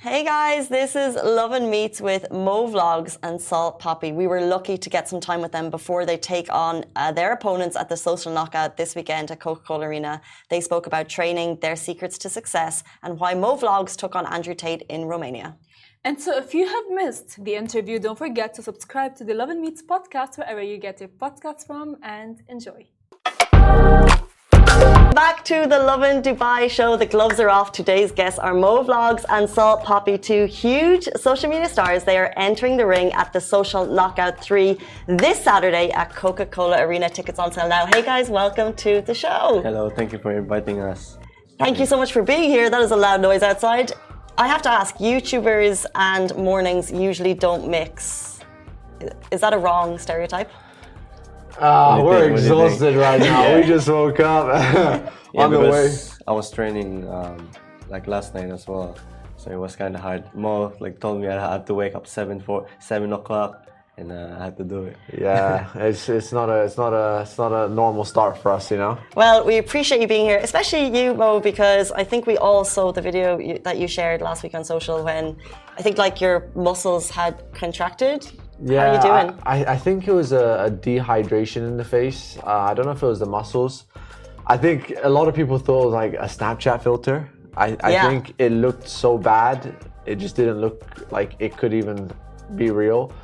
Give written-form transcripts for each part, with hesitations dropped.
Hey guys, this is Lovin Meets with Mo Vlogs and Salt Papi. We were lucky to get some time with them before they take on their opponents at the Social Knockout this weekend at Coca-Cola Arena. They spoke about training, their secrets to success, and why Mo Vlogs took on Andrew Tate in Romania. And so if you have missed the interview, don't forget to subscribe to the Lovin Meets podcast wherever you get your podcasts from, and enjoy. Back to the Lovin Dubai show. The gloves are off. Today's guests are Mo Vlogs and Salt Papi, two huge social media stars. They are entering the ring at the Social Knockout 3 this Saturday at Coca-Cola Arena. Tickets on sale now. Hey guys, welcome to the show. Hello, thank you for inviting us. Thank you so much for being here. That is a loud noise outside. I have to ask, YouTubers and mornings usually don't mix. Is that a wrong stereotype? We're exhausted right now. Yeah. We just woke up on the way. I was training like last night as well, so it was kind of hard. Mo told me I had to wake up 7 o'clock, and I had to do it. Yeah, it's not a normal start for us, you know. Well, we appreciate you being here, especially you, Mo, because I think we all saw the video that you shared last week on social when I think your muscles had contracted. Yeah, how are you doing? I think it was a dehydration in the face. I don't know if it was the muscles. I think a lot of people thought it was like a Snapchat filter. I think it looked so bad. It just didn't look like it could even be real.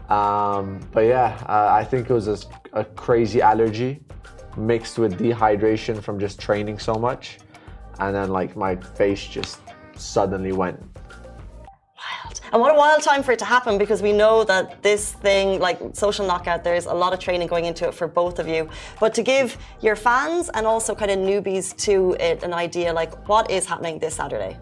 But yeah, I think it was a crazy allergy mixed with dehydration from just training so much. And then my face just suddenly went. Wild. And what a wild time for it to happen, because we know that this thing, Social Knockout, there's a lot of training going into it for both of you. But to give your fans and also kind of newbies to it an idea, what is happening this Saturday?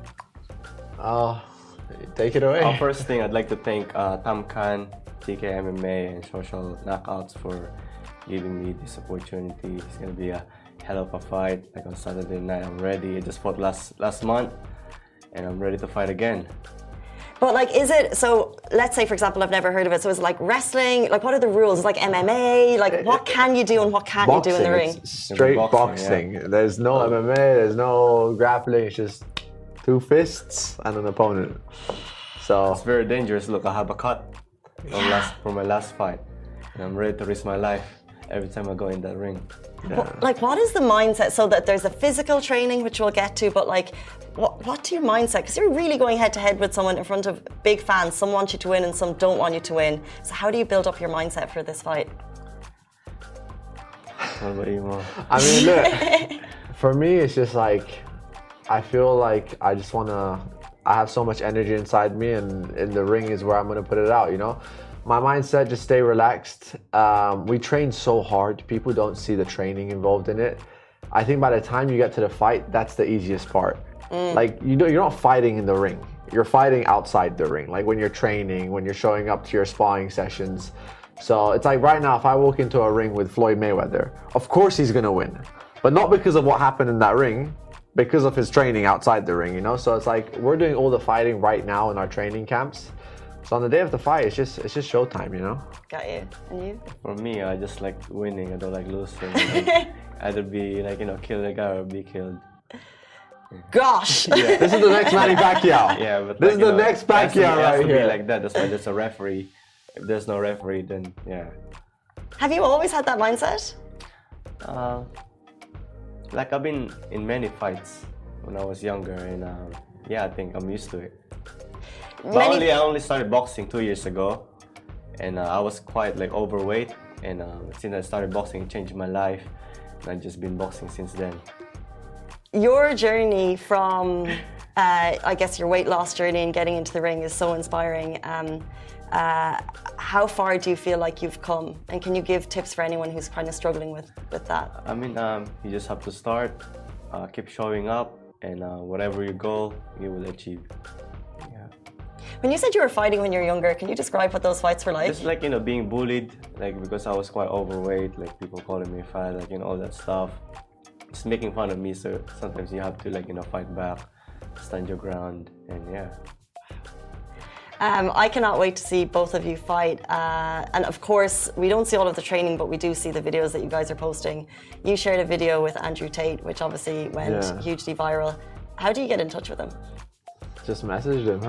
Take it away. First thing, I'd like to thank Tam Khan, TK MMA, and Social Knockouts for giving me this opportunity. It's gonna be a hell of a fight. On Saturday night, I'm ready. I just fought last month, and I'm ready to fight again. But is it, so let's say, for example, I've never heard of it. So is it like wrestling? What are the rules? It's like MMA? What can you do and what can't you do in the ring? It's straight boxing. Yeah. There's no MMA, there's no grappling. It's just two fists and an opponent. So it's very dangerous. Look, I have a cut from my last fight, and I'm ready to risk my life every time I go in that ring. Yeah. What is the mindset? So that there's a physical training, which we'll get to, but what's your mindset? Because you're really going head to head with someone in front of big fans. Some want you to win and some don't want you to win. So how do you build up your mindset for this fight? What about you, Mo? I mean, look, for me, it's just I feel like I just I have so much energy inside me, and in the ring is where I'm gonna put it out, you know? My mindset, just stay relaxed. We train so hard. People don't see the training involved in it. I think by the time you get to the fight, that's the easiest part. You're not fighting in the ring. You're fighting outside the ring. When you're training, when you're showing up to your sparring sessions. So it's right now, if I walk into a ring with Floyd Mayweather, of course he's gonna win. But not because of what happened in that ring, because of his training outside the ring, you know? So it's we're doing all the fighting right now in our training camps. So on the day of the fight, it's just showtime, you know? Got you. And you? For me, I just like winning. I don't like losing. Either be kill the guy or be killed. Gosh! Yeah. This is the next Manny Pacquiao. Yeah, but this is the next Pacquiao right here. Be like that. That's why there's a referee. If there's no referee, then yeah. Have you always had that mindset? I've been in many fights when I was younger, and I think I'm used to it. But I only started boxing 2 years ago, and I was quite overweight, and since I started boxing, it changed my life, and I've just been boxing since then. Your journey from, I guess, your weight loss journey and getting into the ring is so inspiring. How far do you feel like you've come? And can you give tips for anyone who's kind of struggling with that? I mean, you just have to start, keep showing up, and whatever your goal, you will achieve. Yeah. When you said you were fighting when you were younger, can you describe what those fights were like? Just being bullied, because I was quite overweight, people calling me fat, all that stuff. Just making fun of me, so sometimes you have to fight back, stand your ground, and yeah. I cannot wait to see both of you fight. And of course, we don't see all of the training, but we do see the videos that you guys are posting. You shared a video with Andrew Tate, which obviously went hugely viral. How do you get in touch with him? Just messaged him.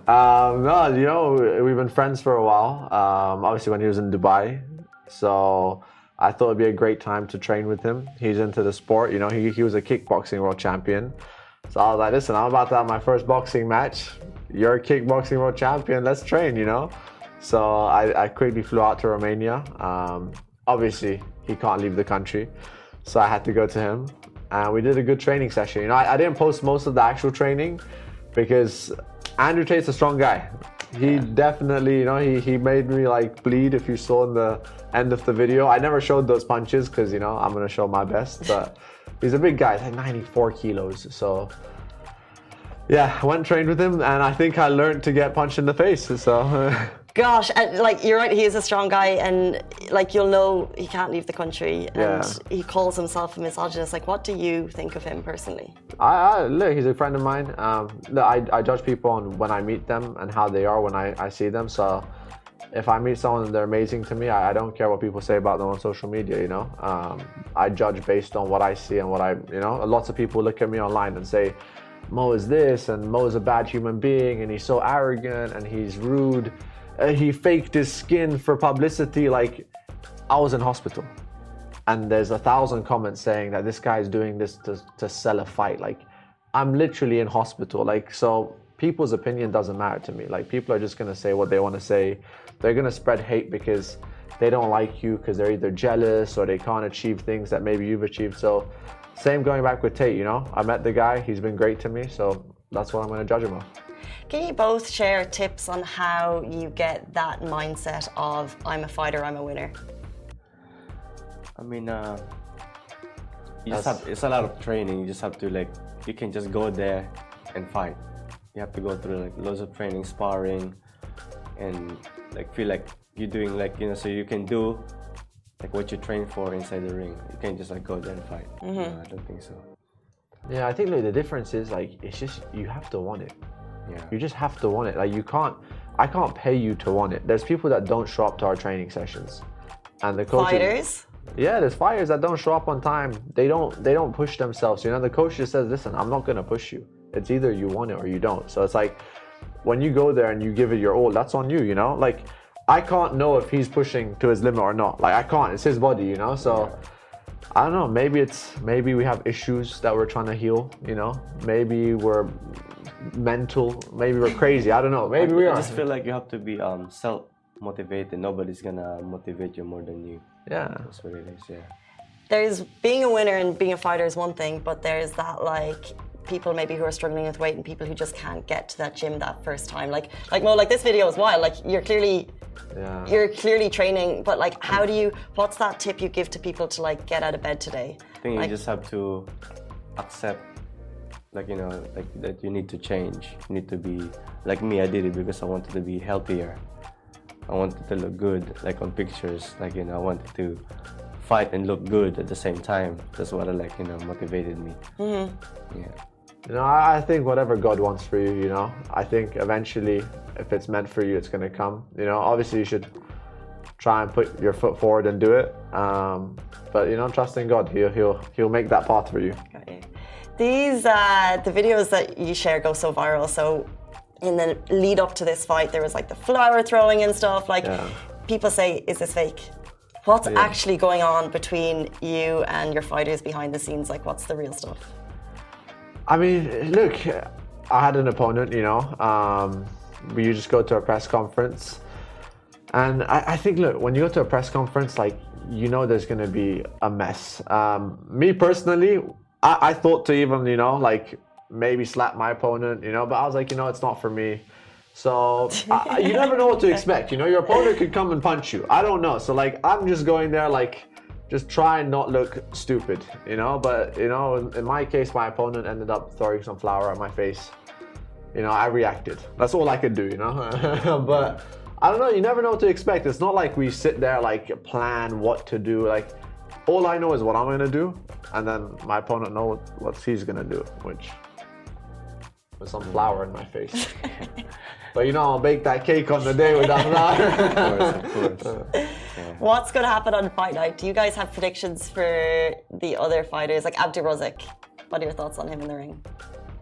No, you know, we've been friends for a while. Obviously, when he was in Dubai, so I thought it'd be a great time to train with him. He's into the sport. You know, he was a kickboxing world champion. So I was like, listen, I'm about to have my first boxing match. You're a kickboxing world champion. Let's train. You know. So I quickly flew out to Romania. Obviously, he can't leave the country, so I had to go to him. And we did a good training session. You know, I didn't post most of the actual training because Andrew Tate's a strong guy. He definitely, you know, he made me like bleed if you saw in the end of the video. I never showed those punches because, you know, I'm going to show my best. But he's a big guy. He's like 94 kilos. So, yeah, I went and trained with him. And I think I learned to get punched in the face. So... Gosh, and like you're right, he is a strong guy, and like you'll know he can't leave the country, and he calls himself a misogynist. Like, what do you think of him personally? Look, he's a friend of mine. Look, I judge people on when I meet them and how they are when I see them. So if I meet someone and they're amazing to me, I don't care what people say about them on social media, you know. I judge based on what I see and what you know, lots of people look at me online and say, Mo is this, and Mo is a bad human being, and he's so arrogant, and he's rude. He faked his skin for publicity. Like, I was in hospital and there's 1,000 comments saying that this guy is doing this to sell a fight. Like, I'm literally in hospital. Like, so people's opinion doesn't matter to me. Like, people are just going to say what they want to say. They're going to spread hate because they don't like you, because they're either jealous or they can't achieve things that maybe you've achieved. So same going back with Tate, you know, I met the guy, he's been great to me. So that's what I'm going to judge him on. Can you both share tips on how you get that mindset of I'm a fighter, I'm a winner? I mean, it's a lot of training. You just have to like, you can just go there and fight. You have to go through like loads of training, sparring, and like feel like you're doing like, you know, so you can do like what you train for inside the ring. You can't just like go there and fight. No, I don't think so. Yeah, I think like the difference is like, it's just, you have to want it. Yeah. You just have to want it. Like, I can't pay you to want it. There's people that don't show up to our training sessions, and the coaches. Fighters? Yeah, there's fighters that don't show up on time. They don't push themselves. You know, the coach just says, "Listen, I'm not gonna push you. It's either you want it or you don't." So it's like, when you go there and you give it your all, that's on you. You know, like, I can't know if he's pushing to his limit or not. Like, I can't. It's his body. You know, so. I don't know. Maybe we have issues that we're trying to heal. You know, maybe we're mental. Maybe we're crazy. I don't know. Maybe we are. I just feel like you have to be self-motivated. Nobody's gonna motivate you more than you. Yeah, That's what it is. Yeah. There's being a winner and being a fighter is one thing, but there's that like people maybe who are struggling with weight and people who just can't get to that gym that first time. Like Mo, like this video is wild. Like you're clearly training, but like what's that tip you give to people to like get out of bed today? I think like, you just have to accept, like, you know, like that you need to change. You need to be like me. I did it because I wanted to be healthier. I wanted to look good, like on pictures. Like, you know, I wanted to fight and look good at the same time. That's what motivated me. Mm-hmm. Yeah. You know, I think whatever God wants for you, you know, I think eventually, if it's meant for you, it's gonna come. You know, obviously you should try and put your foot forward and do it. But you know, trust in God. He'll make that path for you. Got you. These the videos that you share go so viral. So in the lead up to this fight, there was like the flower throwing and stuff. Like people say, is this fake? What's actually going on between you and your fighters behind the scenes? Like, what's the real stuff? I mean, look, I had an opponent, you know, you just go to a press conference. And I think, look, when you go to a press conference, like, you know there's going to be a mess. Me personally, I thought to even, you know, like, maybe slap my opponent, you know, but I was like, you know, it's not for me. So you never know what to expect, you know, your opponent could come and punch you. I don't know. So, like, I'm just going there, like, just try and not look stupid, you know. But, you know, in my case, my opponent ended up throwing some flour at my face. You know, I reacted. That's all I could do, you know. But I don't know, you never know what to expect. It's not like we sit there, like, plan what to do. Like, all I know is what I'm going to do. And then my opponent knows what he's going to do, which was some flour in my face. But, you know, I'll bake that cake on the day with that flour. Of course. Yeah. What's going to happen on fight night? Do you guys have predictions for the other fighters, like Abdurazik? What are your thoughts on him in the ring?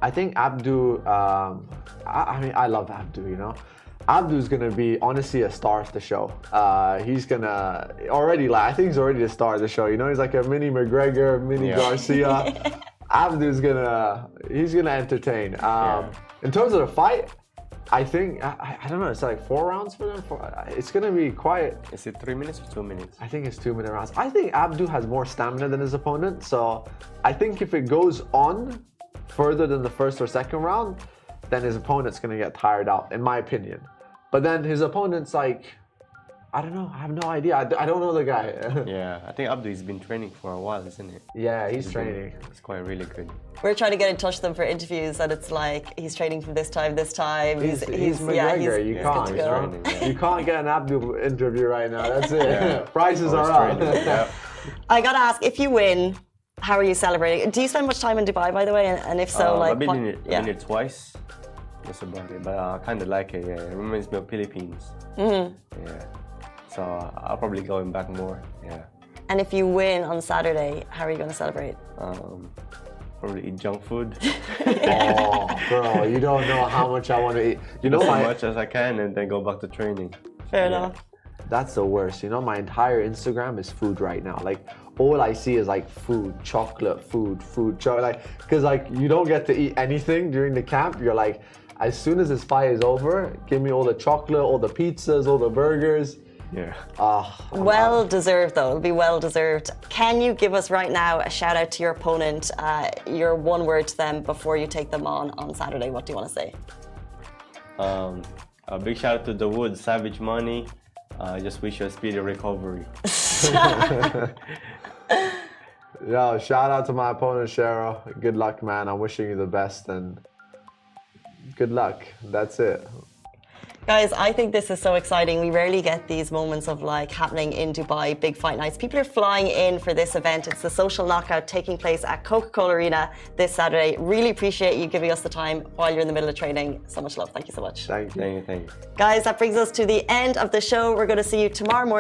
I think Abdu, I mean, I love Abdu, you know. Abdu's gonna be honestly a star of the show. He's gonna already, like, I think he's already the star of the show, you know. He's like a mini McGregor, mini Garcia. Abdu's he's gonna entertain. In terms of the fight, I think, I don't know, it's like 4 rounds for them. It's gonna be quiet. Is it 3 minutes or 2 minutes? I think it's 2-minute rounds. I think Abdu has more stamina than his opponent, so I think if it goes on further than the first or second round, then his opponent's gonna get tired out, in my opinion. But then his opponent's like, I don't know, I have no idea. I don't know the guy. Yeah, I think Abdu's been training for a while, isn't it? Yeah, he's training. It's quite really good. We're trying to get in touch with them for interviews, and it's like he's training from this time. He's McGregor. You can't. good to go. Training, You can't get an Abdu interview right now. That's it. Yeah. Prices are up. Yeah. I gotta ask, if you win, how are you celebrating? Do you spend much time in Dubai, by the way? And if so, like, I've been what- in it twice. That's about it. But I kind of like it. Yeah, it reminds me of Philippines. Yeah. So I'll probably going back more. Yeah. And if you win on Saturday, how are you going to celebrate? Probably eat junk food. Oh, bro, you don't know how much I want to eat. You know, As much as I can, and then go back to training. Fair enough. That's the worst. You know, my entire Instagram is food right now. Like, all I see is like food, chocolate, food, chocolate. Like, because like you don't get to eat anything during the camp. You're like, as soon as this fight is over, give me all the chocolate, all the pizzas, all the burgers. Yeah. Well deserved, though. It'll be well deserved. Can you give us right now a shout out to your opponent, your one word to them before you take them on Saturday? What do you want to say? A big shout out to the Wood, Savage Money. I just wish you a speedy recovery. Yo, shout out to my opponent, Cheryl. Good luck, man. I'm wishing you the best and good luck. That's it. Guys, I think this is so exciting. We rarely get these moments of like happening in Dubai, big fight nights. People are flying in for this event. It's the social knockout taking place at Coca-Cola Arena this Saturday. Really appreciate you giving us the time while you're in the middle of training. So much love. Thank you so much. Thank you. Thank you. Guys, that brings us to the end of the show. We're going to see you tomorrow morning.